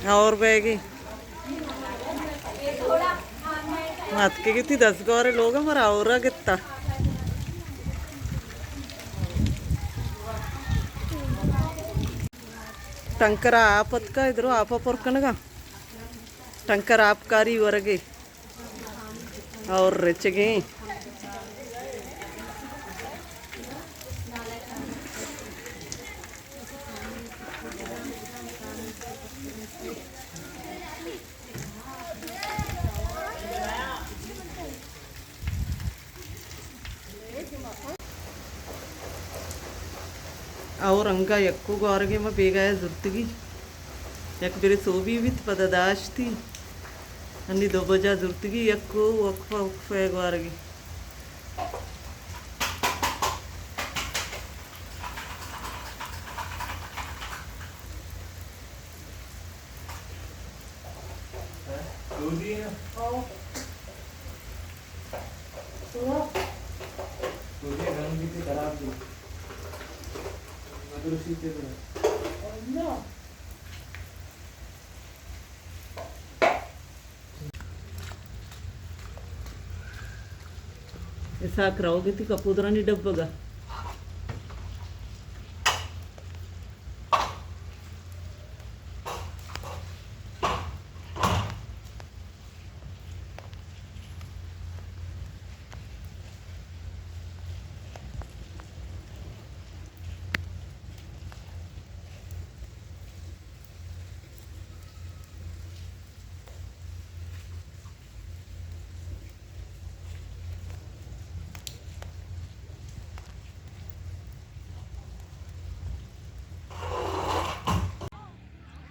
और बैगी मत के कितनी 10 गौरे लोग हमारा और कितना टंकर आपत्का इधर आप पोर्कनगा टंकर आपकारी वरगे और रेचगे और अंगा यक्कू गोरगे में बेगाया जुर्तगी यक बेरे सोबी भी पददाश थी अन्नी दो बजा जुर्तगी यक्कू वक्फा वक्फा गोरगे ऐसा कराओगे थी कपूदरा नहीं डब्बगा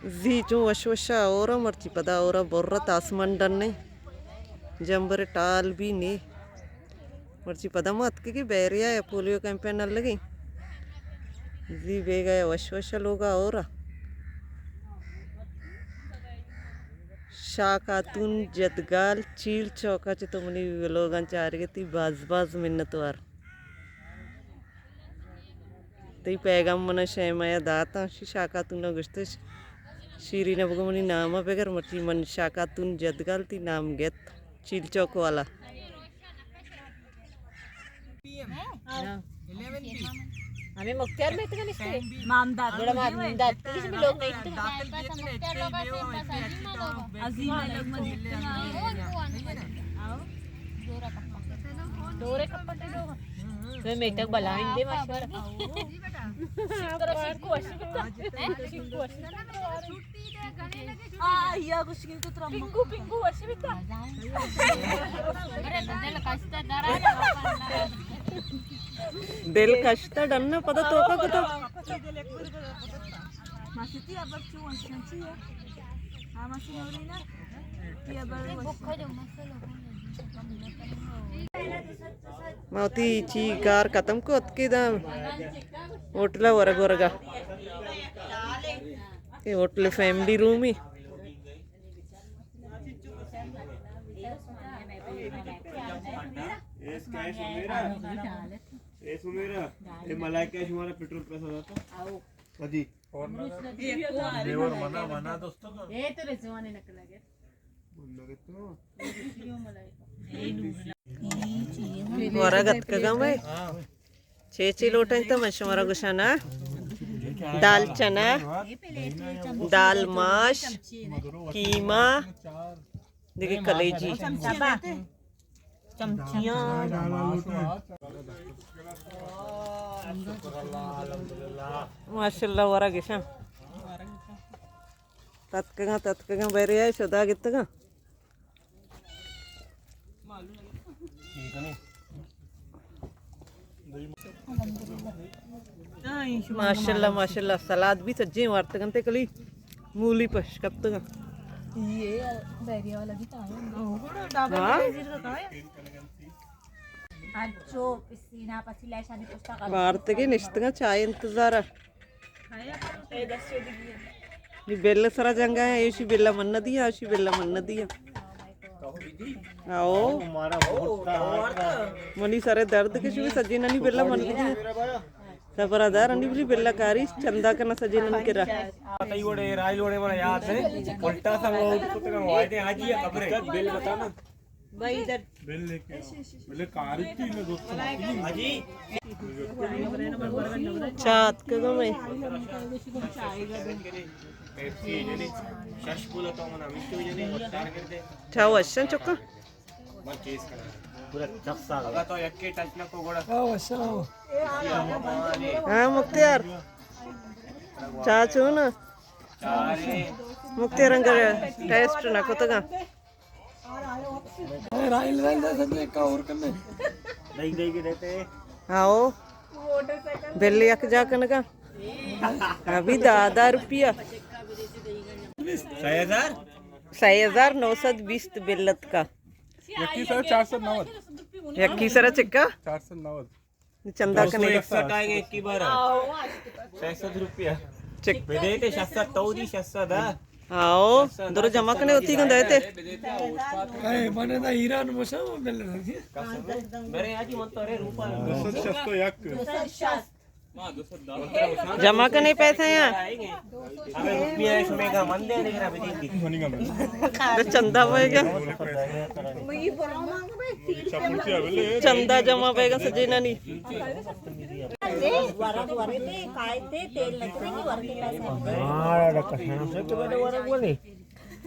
जी जो वशवशा और मर्ची पदा और बोर्रत आसमान डरने जंबर टाल भी ने मर्ची पदा मत के बैरिया है पोलियो कैंपेन लगी जी बेगा वशवशा लोग और शाकातून जदगाल चील चौका चे तुमने लोगां चार के ती बाज बाज मिन्नतवार ती पैगाम मन शेमाया दाता शाकातून गुश्त शीरी ने बगमनी नामा बेगर मर्ची मन शाकातून जदगाल ती नाम गेत चील चौक वाला हमें मुख्तियार में इतना निश्चय मामदाद बड़ा मामदाद किसी भी लोग नहीं थे अजीम लोग मत आओ डोरे कपटे लोग वे मेटक बलाइन दे माशाल्लाह तरह शिकू अशिकता शिकू अशिकता छुट्टी दे गने लगे आ या कुछ की तो तरह पिंकू पिंकू अशिकता अरे दिल कष्ट डरा दिल कष्ट डरना पता तो का तो मासिती अब क्यों अंशी है हां मासी नवरीना की अब भूखा जो मसाला मावती ची कार खत्म को अतके दा होटला वरग वरगा ये होटल फैमिली रूम ही ये सुमेरा ये मलाइका हमारा पेट्रोल पैसा जाता कदी और मना मना दोस्तों का ये तो रेजवाने नकल लगे लगे तो वरगत का गम है छे लोटा तो मशवरा गुशाना दाल चना दाल माश कीमा देखिए कलेजी चमचियाँ माशाल्लाह वरा गिशा तत्कगा बेरे है सदा कितगा माशाल्लाह माशाल्लाह सलाद भी सज्जे वार्त गंते कली मूली पश कत्तगा ये बैरिया वाला भी था डाबल बेजीर का है अच्छो पिसीना पसीला शादी पुस्तक वार्त के निश्तगा चाय इंतजार खाया ए 10 दिया ये बेल्ला सारा जंगा है ऐसी बेल्ला मन दिया ऐसी बेल्ला मन दिया आओ मनी सारे दर्द के शुरू सज्जे नहीं बेल्ला मन दिया Sabradar and Ibli Bella Kari, Chandakana Sajan Kira. राइल मला याद है उल्टा सा वो कुत्ते का वाइट है आज ये खबर है बिल बताना भाई इधर बिल लेके पहले कार थी ना दोस्तों हाजी Chat Kagame. पेप्सी जने शशपुला तो मना मिट्टू जने उतार कर दे Chawashan Choka. मत चेस करा पूरा चक्सा लगा तो एक के टच ना को गोड़ा हाँ मुख्तियार चाचू ना मुख्तियार अंगर टेस्ट ना को तगा राइल सजे का और करने दही के देते आओ बिल्ली अक जाकन का अभी 10,000 रुपया 6,920 बिल्लत का 490 यक्की सरा चिक्का 490 चंदा कने 161 आएंगे एक की बार 600 रुपया चिक बेदे 600 तौदी 600 आओ दोरो जमा कने होती गंदा है ते मने ना ईरान मसा मिल रही मेरे आज मन तो अरे रूपा 260 एक जमा कने पैसे हैं हमें रुपया इसमें का मन दे लेकिन अभी तो चंदा होएगा चंदा जमा होएगा सजेना नहीं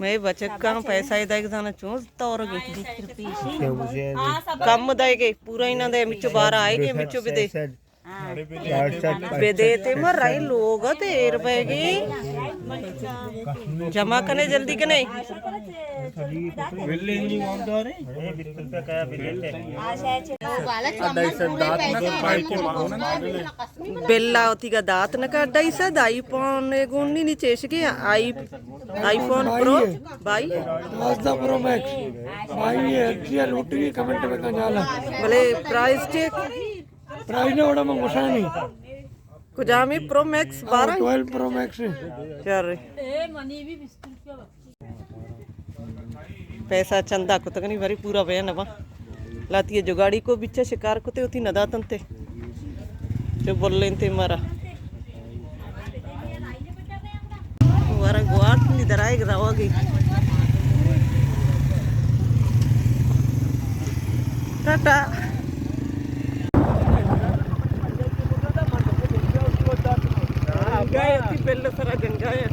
मैं बचत का पैसा ही देगा जाना चूस तौर गई कम देगे पूरा ही ना दे मिचो 12 आएगे मिचो भी दे बेदे ते मर रही लोग तेर पैगी जमा करने जल्दी के नहीं बेल्ला होती का दात न का 2.5 आईफोन गुन्नी नीचे के आईफोन प्रो भाई प्रो मैक्स भाई ये रियल उठी कमेंट में का जाला भले प्राइस चेक प्राइस ने बड़ा मंगोसा नहीं कुजामी प्रो मैक्स 12 12 प्रो मैक्स चल रही पैसा चंदा को तक नहीं भरी पूरा बयान अब लाती है जुगाड़ी को बिच्छा शिकार को ते होती नदातन ते जो बोल लेते मारा वारा गुआट नहीं दराए रहोगी टाटा गए थी पहले सारा गंगा है